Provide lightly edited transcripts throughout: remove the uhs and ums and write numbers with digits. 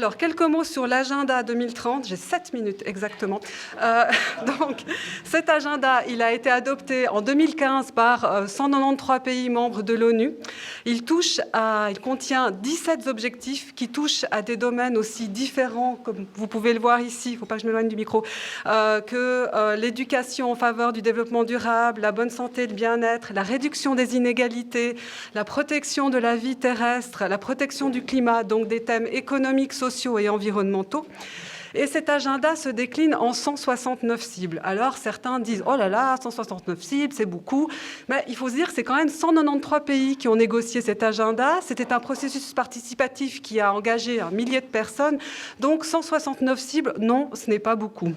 Alors, quelques mots sur l'agenda 2030. J'ai 7 minutes exactement. Donc, cet agenda, il a été adopté en 2015 par 193 pays membres de l'ONU. Il contient 17 objectifs qui touchent à des domaines aussi différents, comme vous pouvez le voir ici, il ne faut pas que je m'éloigne du micro, que l'éducation en faveur du développement durable, la bonne santé, le bien-être, la réduction des inégalités, la protection de la vie terrestre, la protection du climat, donc des thèmes économiques, sociaux et environnementaux. Et cet agenda se décline en 169 cibles. Alors, certains disent « Oh là là, 169 cibles, c'est beaucoup ». Mais il faut se dire que c'est quand même 193 pays qui ont négocié cet agenda. C'était un processus participatif qui a engagé un millier de personnes. Donc, 169 cibles, non, ce n'est pas beaucoup.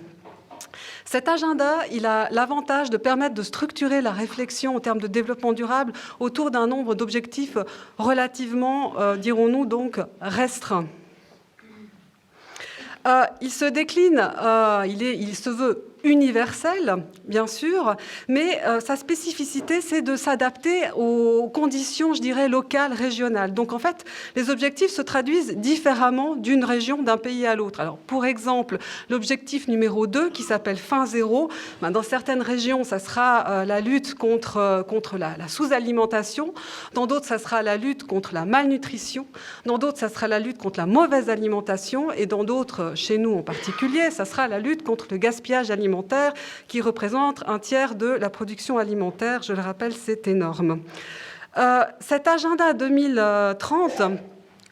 Cet agenda, il a l'avantage de permettre de structurer la réflexion en termes de développement durable autour d'un nombre d'objectifs relativement, dirons-nous, donc restreints. Il se décline, il se veut universel, bien sûr, mais sa spécificité, c'est de s'adapter aux conditions, je dirais, locales, régionales. Donc, en fait, les objectifs se traduisent différemment d'une région, d'un pays à l'autre. Alors, pour exemple, l'objectif numéro 2, qui s'appelle Faim zéro, dans certaines régions, ça sera la lutte contre la sous-alimentation. Dans d'autres, ça sera la lutte contre la malnutrition. Dans d'autres, ça sera la lutte contre la mauvaise alimentation. Et dans d'autres, chez nous en particulier, ça sera la lutte contre le gaspillage alimentaire, qui représente un tiers de la production alimentaire. Je le rappelle, c'est énorme. Cet agenda 2030...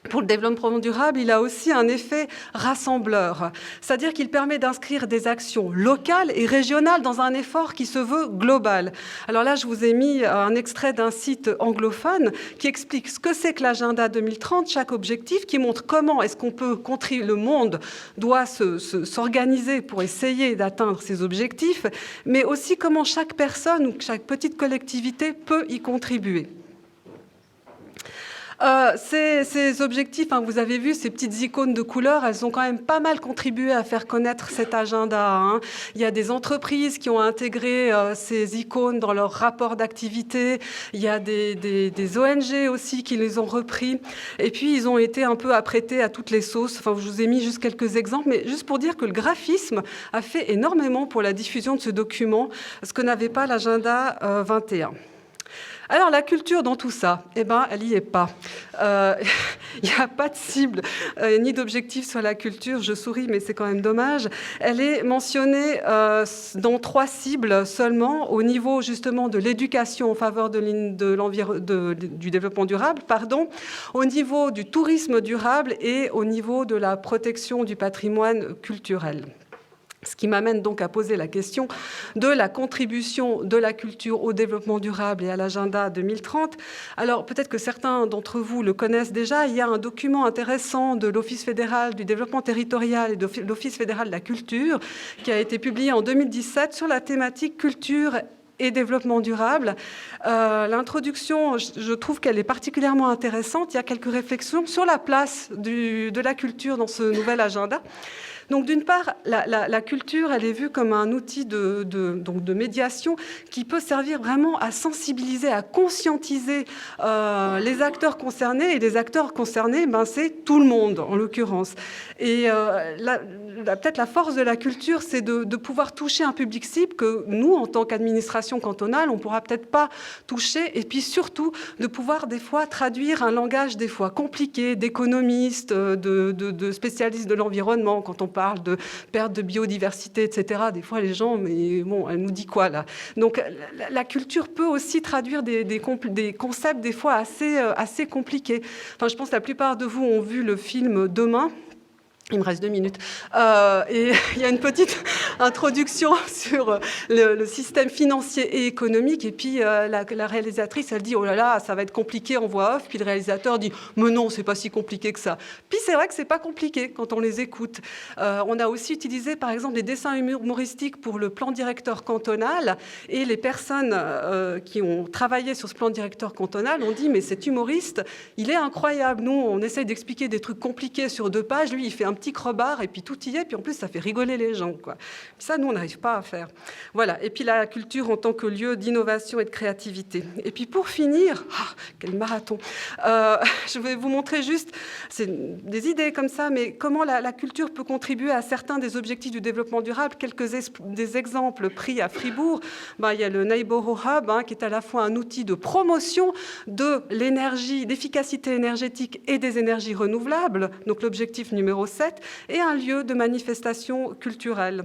pour le développement durable, il a aussi un effet rassembleur, c'est-à-dire qu'il permet d'inscrire des actions locales et régionales dans un effort qui se veut global. Alors là, je vous ai mis un extrait d'un site anglophone qui explique ce que c'est que l'agenda 2030, chaque objectif, qui montre comment est-ce qu'on peut contribuer, le monde doit s'organiser pour essayer d'atteindre ces objectifs, mais aussi comment chaque personne ou chaque petite collectivité peut y contribuer. Ces objectifs, vous avez vu ces petites icônes de couleurs, elles ont quand même pas mal contribué à faire connaître cet agenda. Il y a des entreprises qui ont intégré ces icônes dans leur rapport d'activité. Il y a des ONG aussi qui les ont repris. Et puis, ils ont été un peu apprêtés à toutes les sauces. Je vous ai mis juste quelques exemples, mais juste pour dire que le graphisme a fait énormément pour la diffusion de ce document, ce que n'avait pas l'agenda 21. Alors, la culture dans tout ça, elle n'y est pas. Il n'y a pas de cible ni d'objectif sur la culture. Je souris, mais c'est quand même dommage. Elle est mentionnée dans 3 cibles seulement, au niveau justement de l'éducation en faveur du développement durable, au niveau du tourisme durable et au niveau de la protection du patrimoine culturel. Ce qui m'amène donc à poser la question de la contribution de la culture au développement durable et à l'agenda 2030. Alors, peut-être que certains d'entre vous le connaissent déjà. Il y a un document intéressant de l'Office fédéral du développement territorial et de l'Office fédéral de la culture qui a été publié en 2017 sur la thématique culture et développement durable. L'introduction, je trouve qu'elle est particulièrement intéressante. Il y a quelques réflexions sur la place de la culture dans ce nouvel agenda. Donc, d'une part, la culture, elle est vue comme un outil de médiation qui peut servir vraiment à sensibiliser, à conscientiser les acteurs concernés. Et les acteurs concernés, c'est tout le monde, en l'occurrence. Et peut-être la force de la culture, c'est de pouvoir toucher un public cible que nous, en tant qu'administration cantonale, on ne pourra peut-être pas toucher. Et puis, surtout, de pouvoir, des fois, traduire un langage, des fois, compliqué, d'économistes, de spécialistes de l'environnement, quand on parle de perte de biodiversité, etc. Des fois, les gens, mais bon, elle nous dit quoi, là? Donc, la culture peut aussi traduire des concepts, des fois, assez compliqués. Je pense que la plupart de vous ont vu le film Demain. Il me reste 2 minutes. Et il y a une petite introduction sur le système financier et économique. Et puis, la réalisatrice, elle dit « Oh là là, ça va être compliqué en voix off ». Puis le réalisateur dit « Mais non, c'est pas si compliqué que ça ». Puis c'est vrai que c'est pas compliqué quand on les écoute. On a aussi utilisé, par exemple, des dessins humoristiques pour le plan directeur cantonal. Et les personnes qui ont travaillé sur ce plan directeur cantonal ont dit « Mais cet humoriste, il est incroyable. Nous, on essaye d'expliquer des trucs compliqués sur 2 pages. Lui, il fait un petit creux-barre et puis tout y est, puis en plus ça fait rigoler les gens, quoi. Ça, nous, on n'arrive pas à faire. Voilà. Et puis la culture en tant que lieu d'innovation et de créativité. Et puis pour finir, quel marathon, je vais vous montrer juste, c'est des idées comme ça, mais comment la culture peut contribuer à certains des objectifs du développement durable. Des exemples pris à Fribourg. Il y a le Neighborhood Hub, qui est à la fois un outil de promotion de l'énergie, d'efficacité énergétique et des énergies renouvelables, donc l'objectif numéro 7, et un lieu de manifestation culturelle.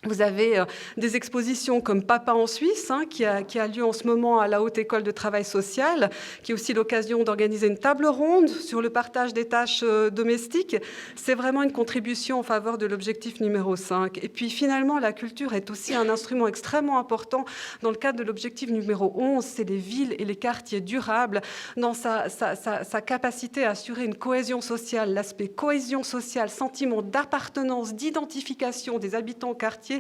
Vous avez des expositions comme Papa en Suisse, qui a lieu en ce moment à la Haute École de Travail Social, qui est aussi l'occasion d'organiser une table ronde sur le partage des tâches domestiques. C'est vraiment une contribution en faveur de l'objectif numéro 5. Et puis finalement, la culture est aussi un instrument extrêmement important dans le cadre de l'objectif numéro 11, c'est les villes et les quartiers durables, dans sa capacité à assurer une cohésion sociale. L'aspect cohésion sociale, sentiment d'appartenance, d'identification des habitants au quartier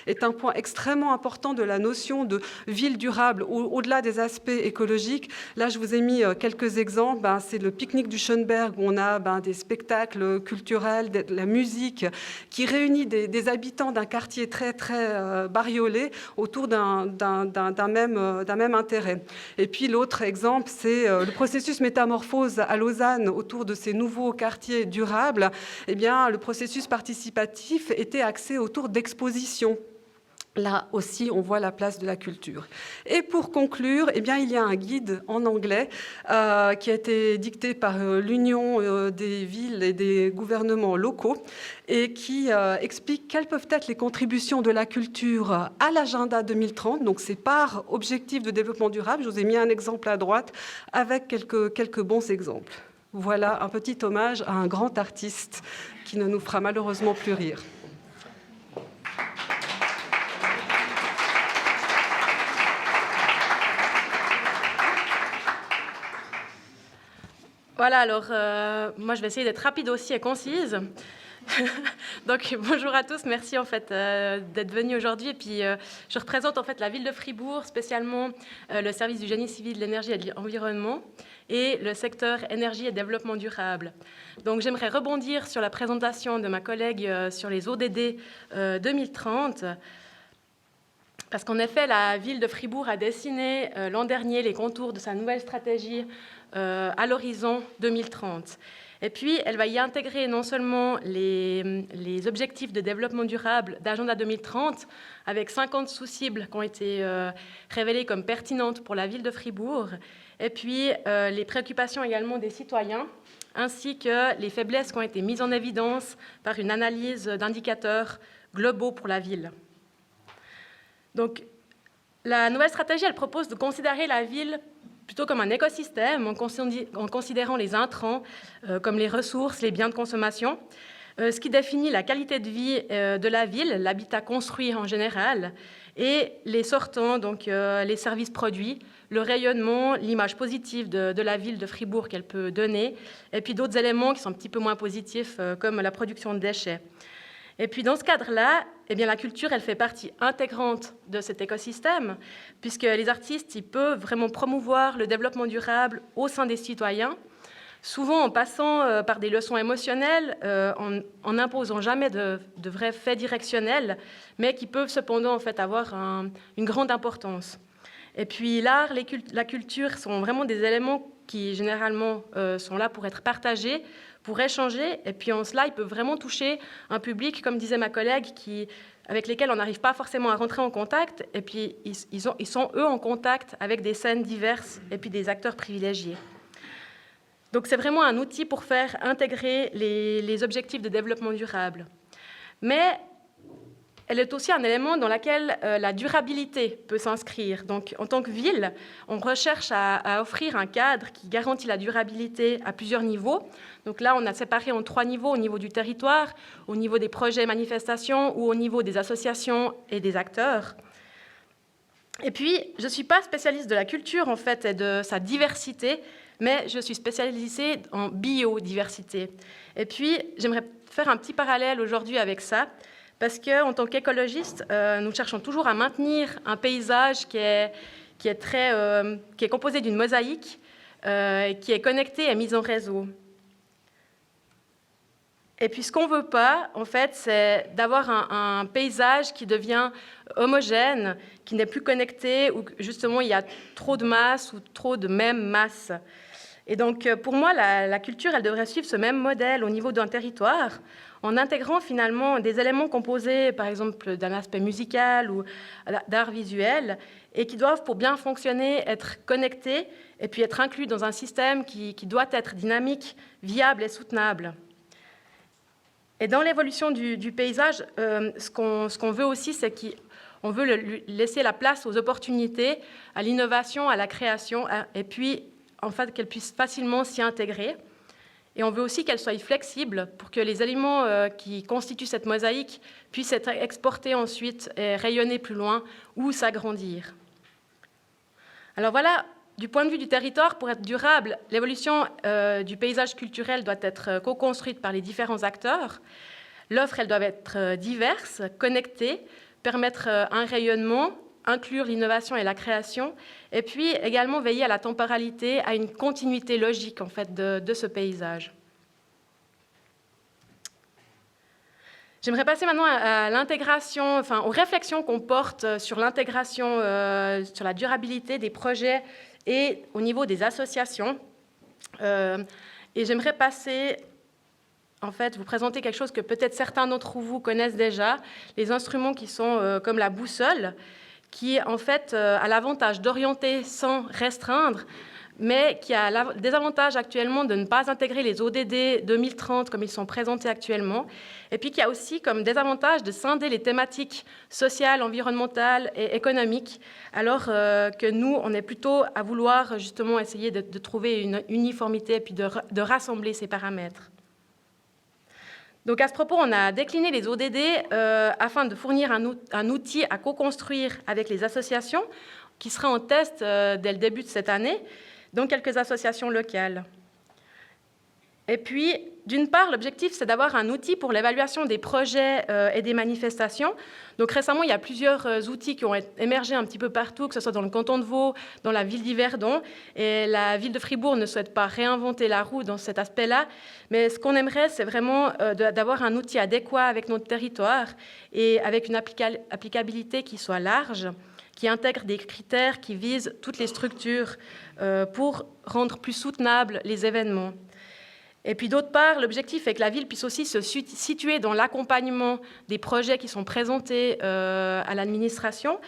est un point extrêmement important de la notion de ville durable, au-delà des aspects écologiques. Là, je vous ai mis quelques exemples. C'est le pique-nique du Schönberg, où on a des spectacles culturels, de la musique, qui réunit des habitants d'un quartier très, très bariolé autour d'un même intérêt. Et puis, l'autre exemple, c'est le processus métamorphose à Lausanne autour de ces nouveaux quartiers durables. Eh bien, le processus participatif était axé autour d'expositions. Là aussi, on voit la place de la culture. Et pour conclure, il y a un guide en anglais qui a été dicté par l'Union des villes et des gouvernements locaux et qui explique quelles peuvent être les contributions de la culture à l'agenda 2030. Donc, c'est par objectif de développement durable. Je vous ai mis un exemple à droite avec quelques bons exemples. Voilà un petit hommage à un grand artiste qui ne nous fera malheureusement plus rire. Voilà, alors moi je vais essayer d'être rapide aussi et concise. Donc bonjour à tous, merci en fait d'être venus aujourd'hui. Et puis je représente en fait la ville de Fribourg, spécialement le service du génie civil de l'énergie et de l'environnement et le secteur énergie et développement durable. Donc j'aimerais rebondir sur la présentation de ma collègue sur les ODD 2030. Parce qu'en effet, la ville de Fribourg a dessiné l'an dernier les contours de sa nouvelle stratégie à l'horizon 2030. Et puis, elle va y intégrer non seulement les objectifs de développement durable d'Agenda 2030, avec 50 sous-cibles qui ont été révélées comme pertinentes pour la ville de Fribourg, et puis les préoccupations également des citoyens, ainsi que les faiblesses qui ont été mises en évidence par une analyse d'indicateurs globaux pour la ville. Donc, la nouvelle stratégie, elle propose de considérer la ville plutôt comme un écosystème, en considérant les intrants comme les ressources, les biens de consommation, ce qui définit la qualité de vie de la ville, l'habitat construit en général, et les sortants, donc les services produits, le rayonnement, l'image positive de la ville de Fribourg qu'elle peut donner, et puis d'autres éléments qui sont un petit peu moins positifs, comme la production de déchets. Et puis dans ce cadre-là, la culture, elle fait partie intégrante de cet écosystème, puisque les artistes, ils peuvent vraiment promouvoir le développement durable au sein des citoyens, souvent en passant par des leçons émotionnelles, en n'imposant jamais de vrais faits directionnels, mais qui peuvent cependant en fait avoir une grande importance. Et puis l'art, la culture sont vraiment des éléments qui généralement sont là pour être partagés, pour échanger, et puis en cela, ils peuvent vraiment toucher un public, comme disait ma collègue, avec lesquels on n'arrive pas forcément à rentrer en contact, et puis ils sont, eux, en contact avec des scènes diverses et puis des acteurs privilégiés. Donc c'est vraiment un outil pour faire intégrer les objectifs de développement durable. Mais elle est aussi un élément dans lequel la durabilité peut s'inscrire. Donc, en tant que ville, on recherche à offrir un cadre qui garantit la durabilité à plusieurs niveaux. Donc là, on a séparé en 3 niveaux, au niveau du territoire, au niveau des projets et manifestations ou au niveau des associations et des acteurs. Et puis, je ne suis pas spécialiste de la culture, en fait, et de sa diversité, mais je suis spécialisée en biodiversité. Et puis, j'aimerais faire un petit parallèle aujourd'hui avec ça, parce qu'en tant qu'écologiste, nous cherchons toujours à maintenir un paysage qui est composé d'une mosaïque, qui est connectée et mise en réseau. Et puis ce qu'on ne veut pas, en fait, c'est d'avoir un paysage qui devient homogène, qui n'est plus connecté, où justement il y a trop de masse ou trop de même masse. Et donc pour moi, la culture, elle devrait suivre ce même modèle au niveau d'un territoire, en intégrant finalement des éléments composés, par exemple, d'un aspect musical ou d'art visuel, et qui doivent, pour bien fonctionner, être connectés et puis être inclus dans un système qui doit être dynamique, viable et soutenable. Et dans l'évolution du paysage, ce qu'on veut aussi, c'est qu'on veut laisser la place aux opportunités, à l'innovation, à la création, et puis en fait qu'elle puisse facilement s'y intégrer. Et on veut aussi qu'elle soit flexible pour que les éléments qui constituent cette mosaïque puissent être exportés ensuite et rayonner plus loin ou s'agrandir. Alors voilà, du point de vue du territoire, pour être durable, l'évolution du paysage culturel doit être co-construite par les différents acteurs. L'offre, elle doit être diverse, connectée, permettre un rayonnement, inclure l'innovation et la création, et puis également veiller à la temporalité, à une continuité logique en fait, de ce paysage. J'aimerais passer maintenant à l'intégration, enfin aux réflexions qu'on porte sur l'intégration, sur la durabilité des projets et au niveau des associations. Et j'aimerais passer, en fait, vous présenter quelque chose que peut-être certains d'entre vous connaissent déjà, les instruments qui sont comme la boussole, qui en fait a l'avantage d'orienter sans restreindre, mais qui a le désavantage actuellement de ne pas intégrer les ODD 2030 comme ils sont présentés actuellement, et puis qui a aussi comme désavantage de scinder les thématiques sociales, environnementales et économiques, alors que nous, on est plutôt à vouloir justement essayer de trouver une uniformité et puis de rassembler ces paramètres. Donc à ce propos, on a décliné les ODD afin de fournir un outil à co-construire avec les associations, qui sera en test dès le début de cette année, dans quelques associations locales. Et puis, d'une part, l'objectif, c'est d'avoir un outil pour l'évaluation des projets et des manifestations. Donc récemment, il y a plusieurs outils qui ont émergé un petit peu partout, que ce soit dans le canton de Vaud, dans la ville d'Yverdon. Et la ville de Fribourg ne souhaite pas réinventer la roue dans cet aspect-là. Mais ce qu'on aimerait, c'est vraiment d'avoir un outil adéquat avec notre territoire et avec une applicabilité qui soit large, qui intègre des critères qui visent toutes les structures pour rendre plus soutenables les événements. Et puis d'autre part, l'objectif est que la ville puisse aussi se situer dans l'accompagnement des projets qui sont présentés à l'administration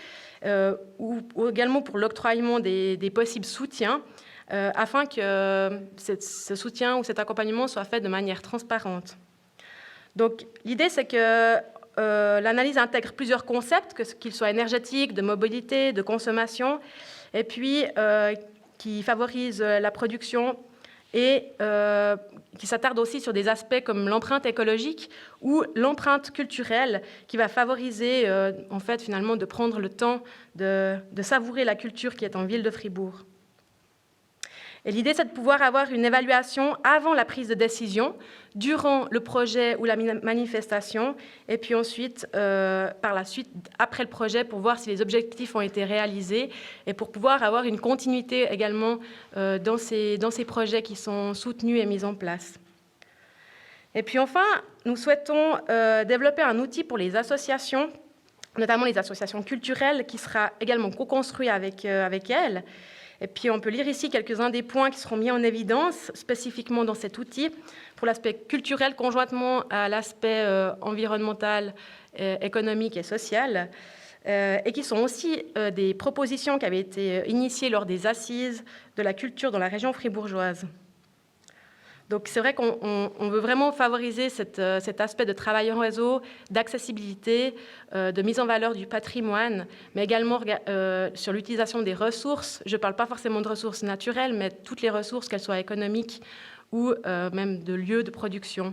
ou également pour l'octroiement des possibles soutiens afin que ce soutien ou cet accompagnement soit fait de manière transparente. Donc l'idée, c'est que l'analyse intègre plusieurs concepts, qu'ils soient énergétiques, de mobilité, de consommation, et puis qui favorisent la production et qui s'attarde aussi sur des aspects comme l'empreinte écologique ou l'empreinte culturelle, qui va favoriser, en fait, finalement, de prendre le temps de savourer la culture qui est en ville de Fribourg. Et l'idée, c'est de pouvoir avoir une évaluation avant la prise de décision, durant le projet ou la manifestation, et puis ensuite, par la suite, après le projet, pour voir si les objectifs ont été réalisés et pour pouvoir avoir une continuité également dans ces projets qui sont soutenus et mis en place. Et puis enfin, nous souhaitons développer un outil pour les associations, notamment les associations culturelles, qui sera également co-construit avec elles. Et puis on peut lire ici quelques-uns des points qui seront mis en évidence spécifiquement dans cet outil pour l'aspect culturel conjointement à l'aspect environnemental, économique et social, et qui sont aussi des propositions qui avaient été initiées lors des assises de la culture dans la région fribourgeoise. Donc c'est vrai qu'on veut vraiment favoriser cet aspect de travail en réseau, d'accessibilité, de mise en valeur du patrimoine, mais également sur l'utilisation des ressources. Je ne parle pas forcément de ressources naturelles, mais toutes les ressources, qu'elles soient économiques ou même de lieux de production.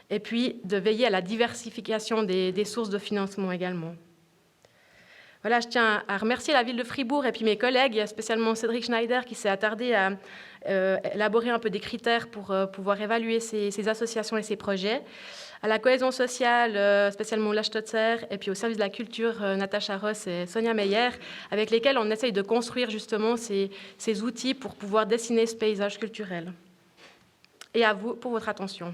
Et puis de veiller à la diversification des sources de financement également. Voilà, je tiens à remercier la ville de Fribourg et puis mes collègues, spécialement Cédric Schneider qui s'est attardé à élaborer un peu des critères pour pouvoir évaluer ces associations et ces projets, à la cohésion sociale, spécialement Ulla Stotzer, et puis au service de la culture, Natacha Ross et Sonia Meyer, avec lesquels on essaye de construire justement ces outils pour pouvoir dessiner ce paysage culturel. Et à vous pour votre attention.